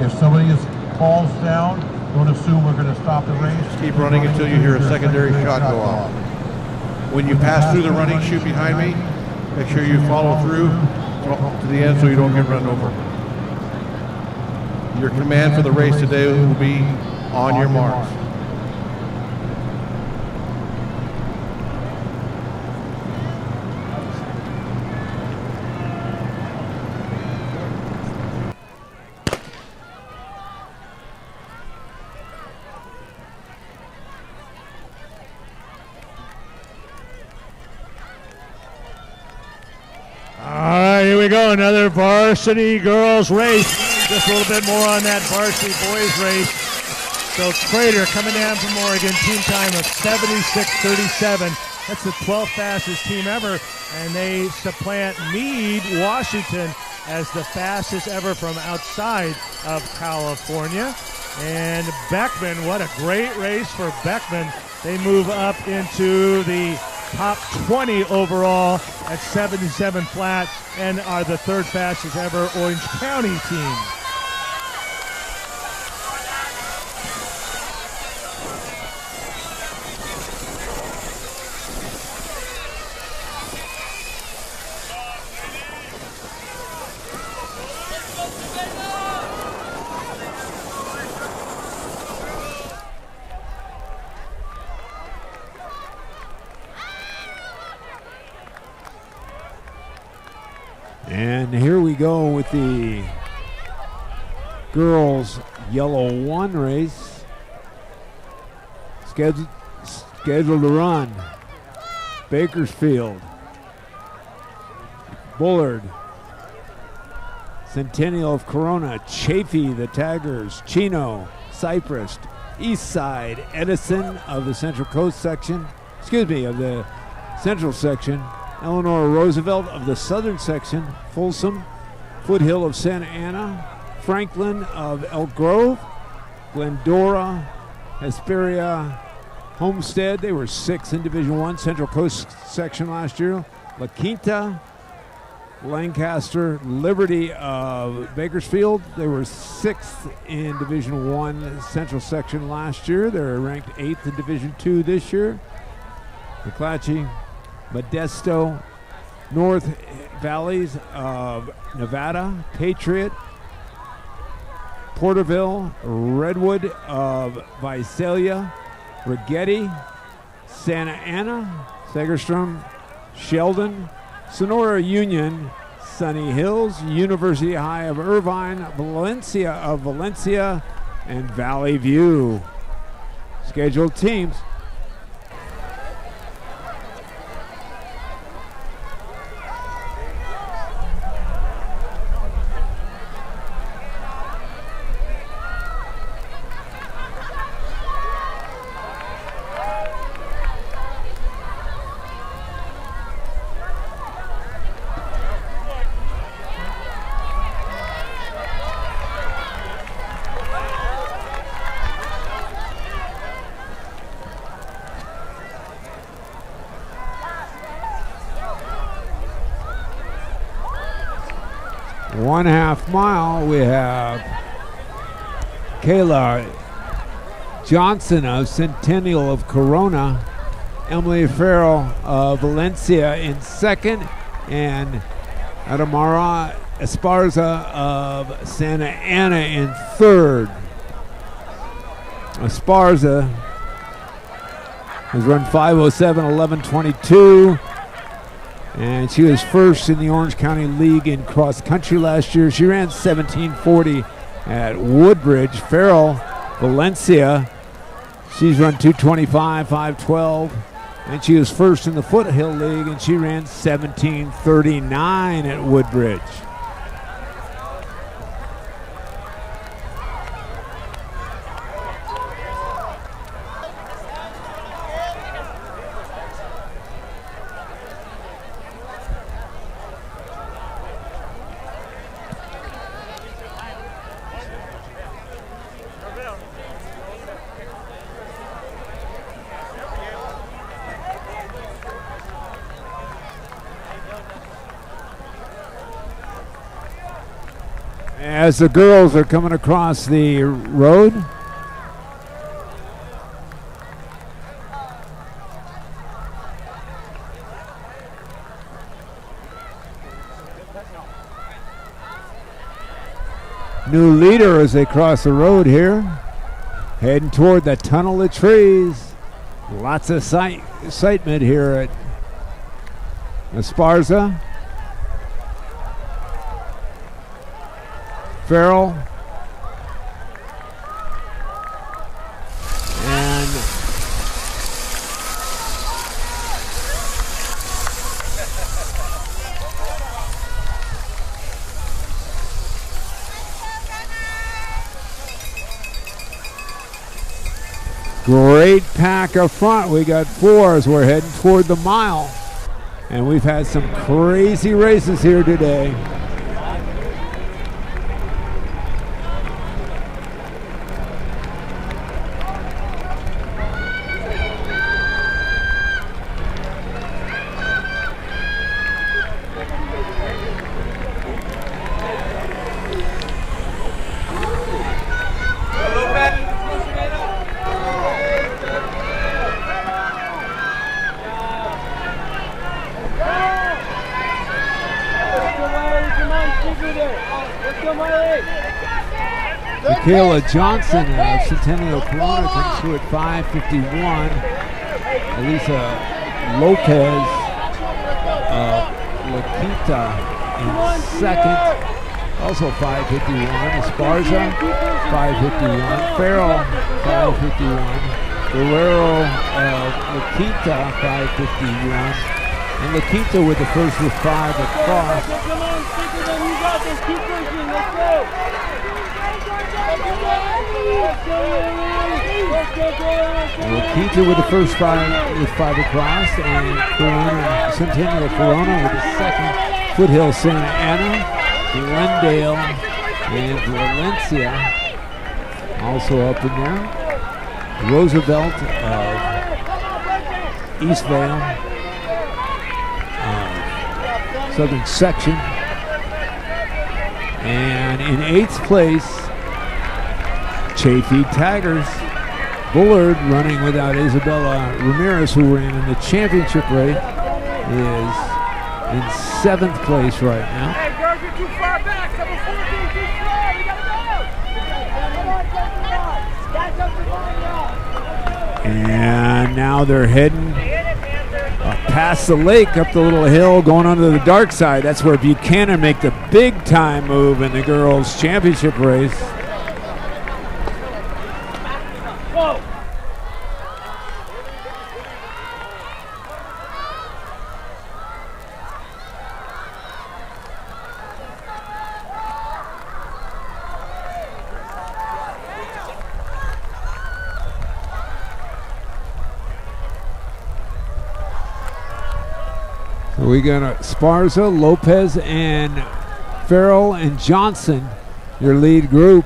If somebody falls down, don't assume we're going to stop the race. Just keep running until you hear a secondary shot go off. When you pass through the running chute behind me, make sure you follow through to the end so you don't get run over. Your command for the race today will be on your marks. Here we go, another varsity girls race. Just a little bit more on that varsity boys race. So Crater coming down from Oregon, team time of 76:37. That's the 12th fastest team ever, and they supplant Meade, Washington, as the fastest ever from outside of California. And Beckman, what a great race for Beckman. They move up into the top 20 overall at 77 flat and are the third fastest ever Orange County team. And here we go with the Girls Yellow 1 race. Scheduled to run Bakersfield, Bullard, Centennial of Corona, Chaffey, the Taggers, Chino, Cypress, Eastside, Edison of the Central Coast section, of the Central section, Eleanor Roosevelt of the Southern section, Folsom, Foothill of Santa Ana, Franklin of Elk Grove, Glendora, Hesperia, Homestead. They were 6th in Division I, Central Coast section last year. La Quinta, Lancaster, Liberty of Bakersfield. They were 6th in Division I, Central section last year. They're ranked 8th in Division II this year. McClatchy, Modesto, North Valleys of Nevada, Patriot, Porterville, Redwood of Visalia, Rigetti, Santa Ana, Segerstrom, Sheldon, Sonora Union, Sunny Hills, University High of Irvine, Valencia of Valencia, and Valley View. Scheduled teams. One half mile, we have Kayla Johnson of Centennial of Corona, Emily Farrell of Valencia in second, and Adamara Esparza of Santa Ana in third. Esparza has run 5:07:11:22. And she was first in the Orange County League in cross country last year. She ran 17:40 at Woodbridge. Farrell, Valencia, she's run 2:25, 5:12. And she was first in the Foothill League, and she ran 17:39 at Woodbridge. as the girls are coming across the road. New leader as they cross the road here, heading toward the tunnel of trees. Lots of excitement here at Esparza. Farrell. And great pack up front. We got 4 as we're heading toward the mile. And we've had some crazy races here today. Kayla Johnson of Centennial Corona comes through at 5:51. Elisa Lopez of La Quinta in second, also 5:51. Esparza, 5:51. Farrell, 5:51. Guerrero of La Quinta, 5:51. And La Quinta with the first with 5 across. Come on, quicker than you got this. Keep pushing. Let's go. Quinta with the first 5 with 5 across, and Corona, Centennial Corona with the second. Foothill Santa Ana, Glendale, and Valencia also up in there. Roosevelt of Eastvale, Southern Section, and in 8th place, Chaffey Tigers. Bullard running without Isabella Ramirez, who ran in the championship race, is in 7th place right now. Hey, girls, you're too far back. Number 14, too slow. We gotta go. And now they're heading past the lake, up the little hill, going onto the dark side. That's where Buchanan make the big time move in the girls' championship race. We got Esparza, Lopez, and Farrell and Johnson, your lead group.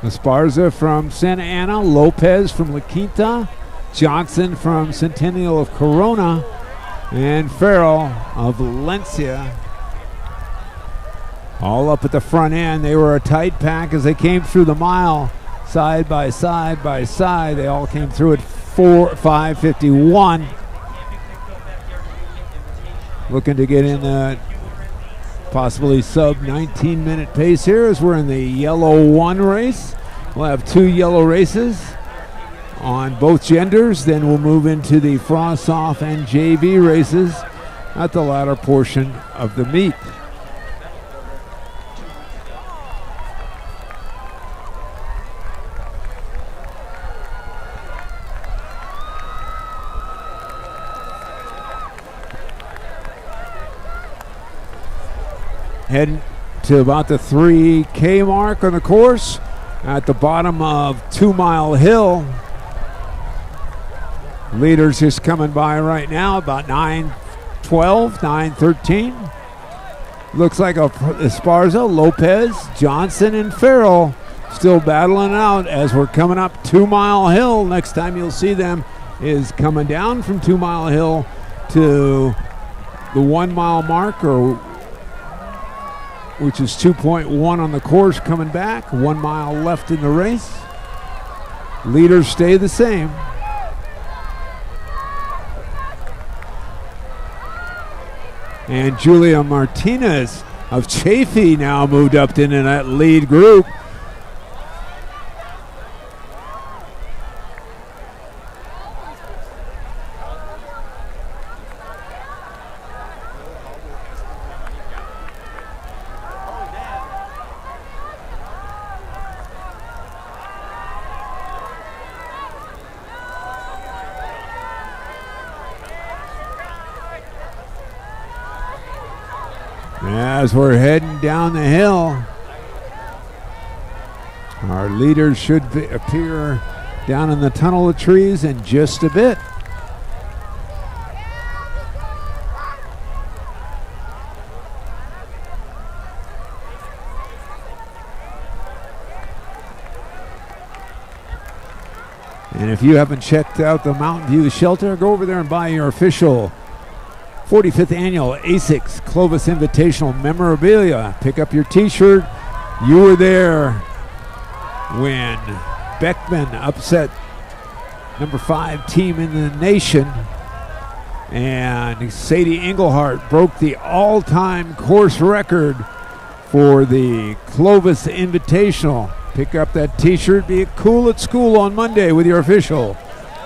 Esparza from Santa Ana, Lopez from La Quinta, Johnson from Centennial of Corona, and Farrell of Valencia. All up at the front end. They were a tight pack as they came through the mile, side by side by side. They all came through at 5:51. Looking to get in a possibly sub 19-minute pace here as we're in the yellow 1 race. We'll have 2 yellow races on both genders. Then we'll move into the frost-off and JV races at the latter portion of the meet. Heading to about the 3K mark on the course at the bottom of 2 Mile Hill. Leaders just coming by right now, about 9:12, 9:13. Looks like Esparza, Lopez, Johnson, and Farrell still battling out as we're coming up 2 Mile Hill. Next time you'll see them is coming down from 2 Mile Hill to the 1 mile mark, or which is 2.1 on the course coming back. 1 mile left in the race. Leaders stay the same. And Julia Martinez of Chaffey now moved up into that lead group. As we're heading down the hill, our leaders should appear down in the tunnel of trees in just a bit. And if you haven't checked out the Mountain View Shelter, go over there and buy your official 45th Annual ASICS Clovis Invitational memorabilia. Pick up your t-shirt. You were there when Beckman upset number 5 team in the nation, and Sadie Englehart broke the all-time course record for the Clovis Invitational. Pick up that t-shirt. Be cool at school on Monday with your official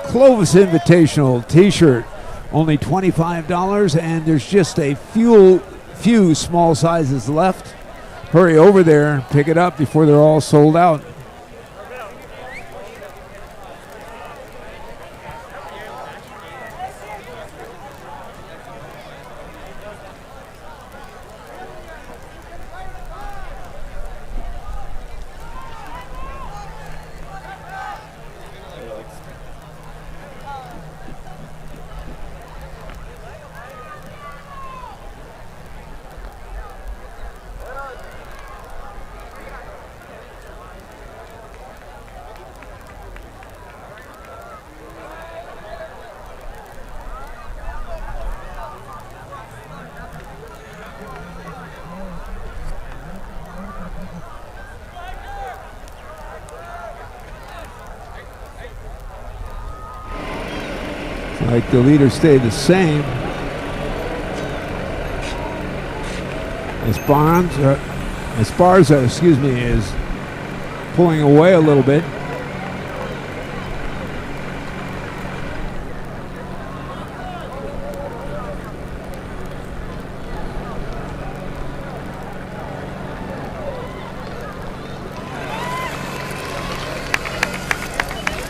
Clovis Invitational t-shirt. Only $25, and there's just a few small sizes left. Hurry over there, pick it up before they're all sold out. Like the leaders stay the same. Esparza, is pulling away a little bit.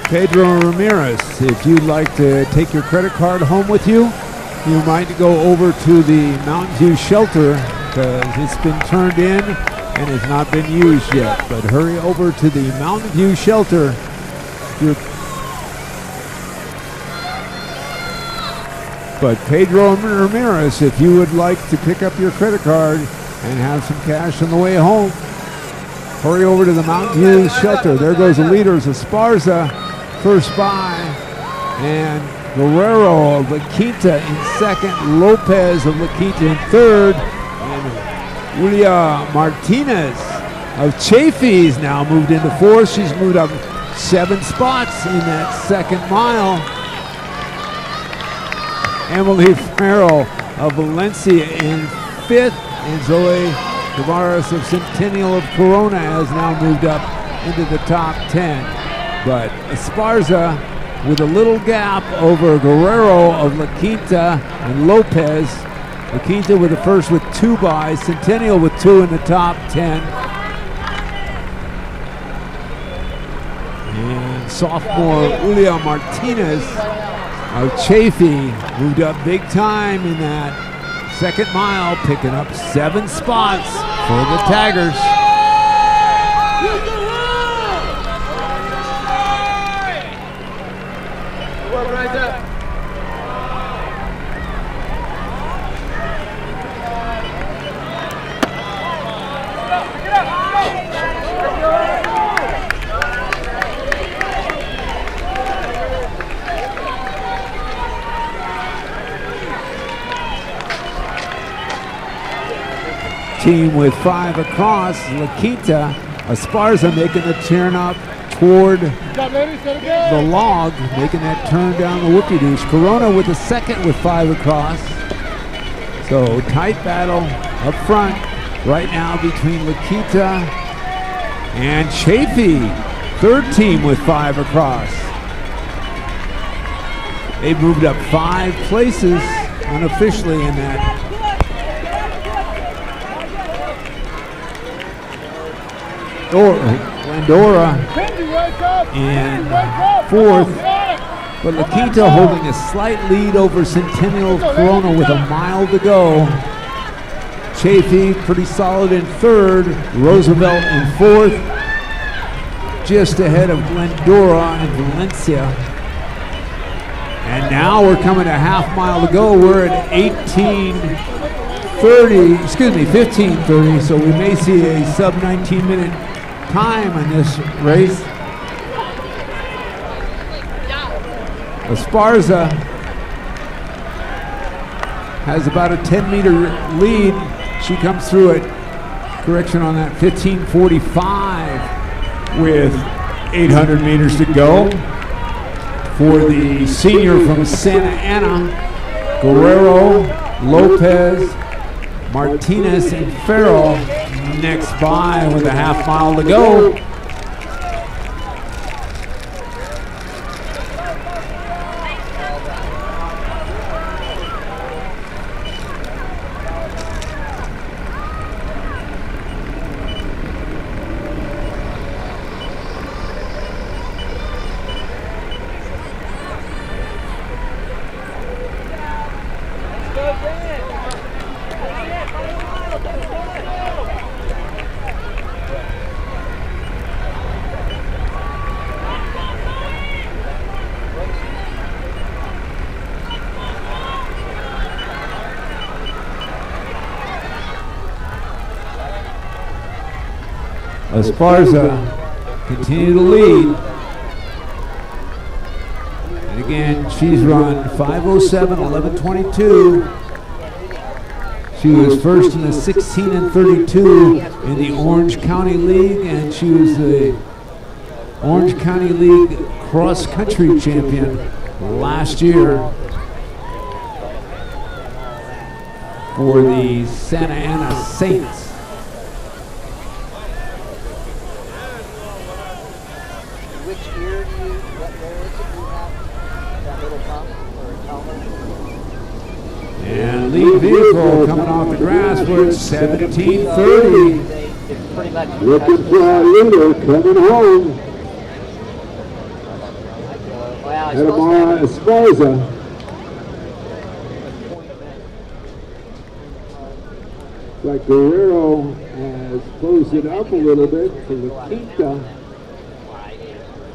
Pedro Ramirez, if you'd like to take your credit card home with you, you might go over to the Mountain View Shelter because it's been turned in and has not been used yet. But hurry over to the Mountain View Shelter. But Pedro Ramirez, if you would like to pick up your credit card and have some cash on the way home, hurry over to the Mountain View Shelter. There goes the leaders, Esparza first by, and Guerrero of La Quinta in second, Lopez of La Quinta in third, and Julia Martinez of Chaffey's now moved into fourth. She's moved up 7 spots in that second mile. Emily Farrell of Valencia in fifth, and Zoe Tavares of Centennial Corona has now moved up into the top 10. But Esparza with a little gap over Guerrero of La Quinta and Lopez. La Quinta with the first with 2 buys, Centennial with 2 in the top 10. And sophomore Julia Martinez of Chaffey moved up big time in that second mile, picking up 7 spots for the Taggers. team with 5 across. La Quinta Esparza making the turn up toward the log, making that turn down the whoopie-doos. Corona with the second with 5 across. So tight battle up front right now between La Quinta and Chaffey, third team with 5 across. They've moved up 5 places unofficially in that. Glendora in 4th, but La Quinta holding a slight lead over Centennial Corona with a mile to go. Chaffey pretty solid in 3rd, Roosevelt in 4th, just ahead of Glendora and Valencia. And now we're coming a half mile to go. We're at 15:30, so we may see a sub 19 minute time in this race. Esparza has about a 10-meter lead. She comes through it, correction on that, 15:45 with 800 meters to go. For the senior from Santa Ana, Guerrero, Lopez, Martinez, and Farrell next by with a half mile to go. Esparza continue to lead. And again, she's run 5:07, 11:22. She was first in the 16 and 32 in the Orange County League, and she was the Orange County League cross-country champion last year for the Santa Ana Saints. And lead vehicle coming off the grass, we're at 17:30. Looking for our leader coming home. Adamara Esparza. Like Guerrero has closed it up a little bit for the Quinta.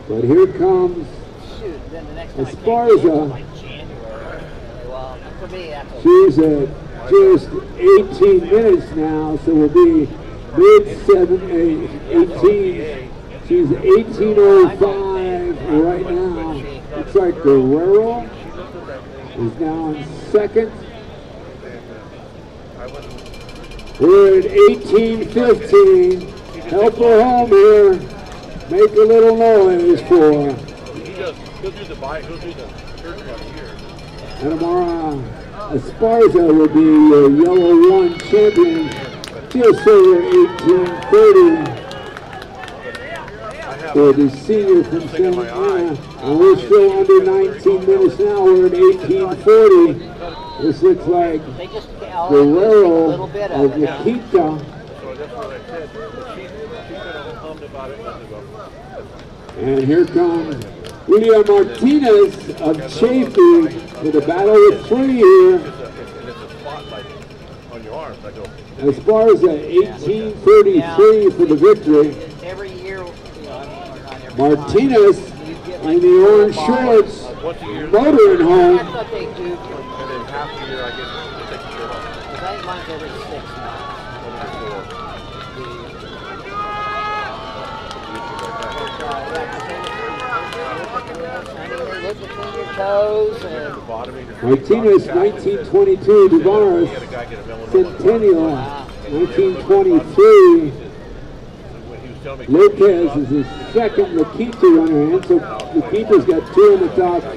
But here comes Esparza. She's at just 18 minutes now, so we'll be mid-18. She's 18:05 right now. Looks like Guerrero is now in second. We're at 18:15. Help her home here. Make a little noise for He'll do the bike, he'll do the church one here. Adamara Esparza will be your Yellow 1 champion, just over 18:30 for the senior from Santa Ana. And we're still under 19 minutes now. We're at 18:40. This looks like Guerrero of the Quinta. And here comes William Martinez of Chaffey with a battle with 3 here. Esparza 18:33 for the victory. Martinez in the orange shorts, motoring home. And then half the year I get to take the shirt off. I think mine's every 6 months. Look between your toes and Martinez 1922, Tavares, Centennial, 1923. Lopez is his second La Quinta runner, and so La Quinta's got 2 in the top 5.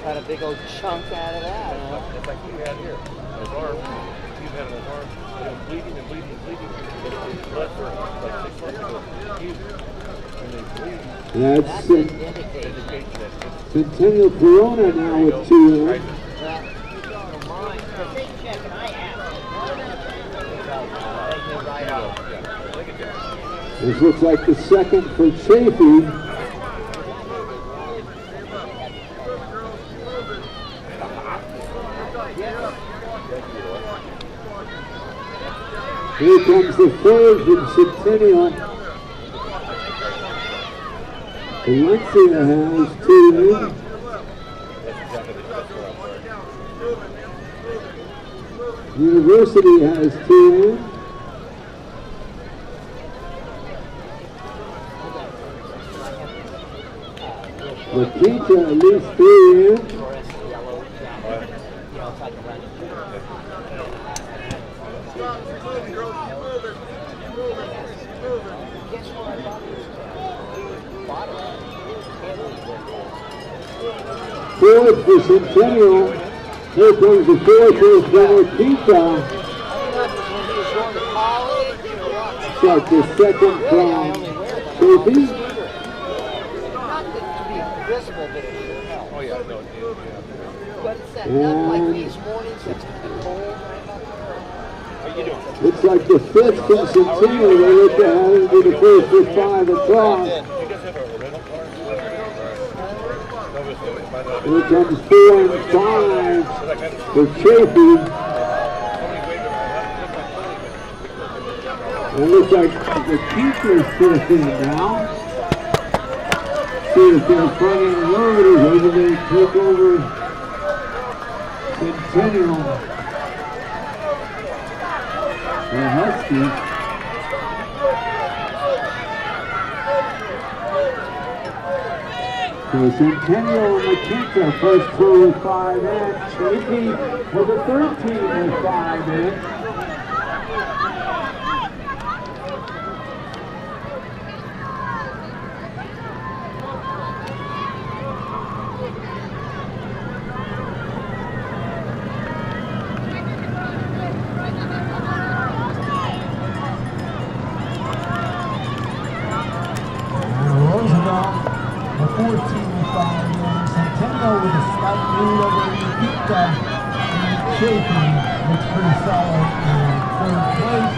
Got a big old chunk out of that, huh? It's like he had here. His arm. He had in his arm. It was bleeding and bleeding and bleeding. It bled for like 6 months ago. And they bleed. That's Indicates that. Centennial Corona now with 2 in. Well, you don't mind. The big check and I have. Right off. This looks like the second for Chaffey. Here comes the third from Centennial. Valencia has 2 in. University has 2 in. La Quinta at least 3 in. Fourth for Centennial. Here comes the fourth for Quinta. Check the second from Chaffey. Visible, but it sure helps. Oh yeah, no, But it's that nothing like these mornings that's kind of cold. How you doing? Looks like the fifth from Centennial. They look to have him be the first with 5 o'clock. You guys have a rental car? Here comes 4 and 5 for Chaffey. It looks like the Quinta's first in now. See if they're front end loaders, whether they take over Centennial. The Huskies. So Centennial and La Quinta, first 2 with 5 in. Chaffey with a 13 with 5 in. Centennial with a slight lead over Quinta, and Chaffey looks pretty solid in 3rd place.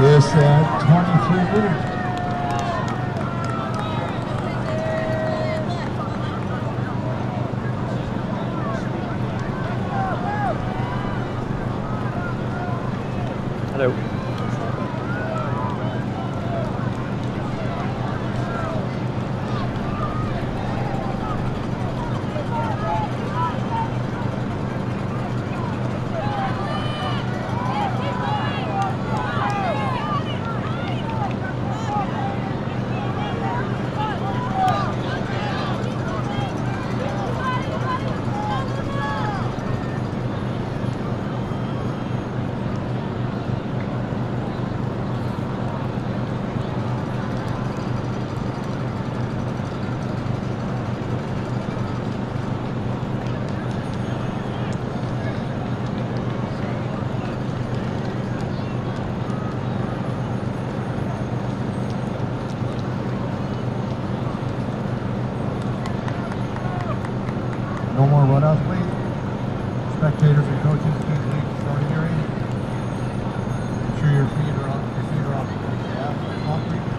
This 23 minutes. Hello. No more runouts, please. Spectators and coaches, please leave the starting area. Make sure your feet are off the concrete.